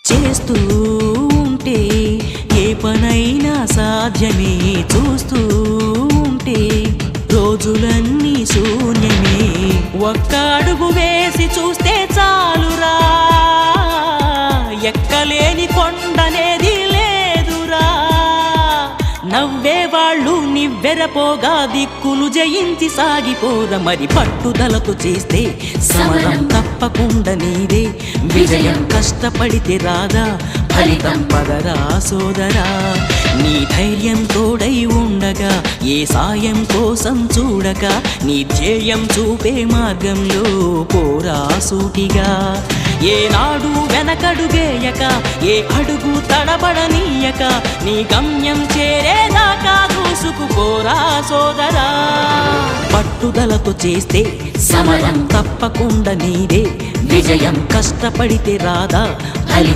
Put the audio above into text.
చేస్తూ ఉంటే ఏ పనైనా సాధ్యమే, చూస్తూ ఉంటే రోజులన్నీ శూన్యమే. ఒక్క అడుగు వేసి చూస్తే చాలురా, ఎక్కలేని కొండనేది లేదురా. నవ్వేవాళ్ళు నివ్వెరపోగా దిక్కులు జయించి సాగిపోర. మరి పట్టుదలతో చేస్తే సమరం తప్పకుండా నీదే విజయం. కష్టపడితే రాదా ఫలితం, పదరా సోదరా. నీ ధైర్యం తోడై ఉండగా ఏ సాయం కోసం చూడక, నీ ధ్యేయం చూపే మార్గంలో పోరా సూటిగా. ఏనాడు వెనకడుగేయక, ఏ అడుగు తడబడనీయక, నీ గమ్యం చేరేదాకా దూసుకుపోరా సోదరా. పట్టుదలతో చేస్తే సమరం తప్పకుండా నీదే విజయం. కష్టపడితే రాదా ఫలితం.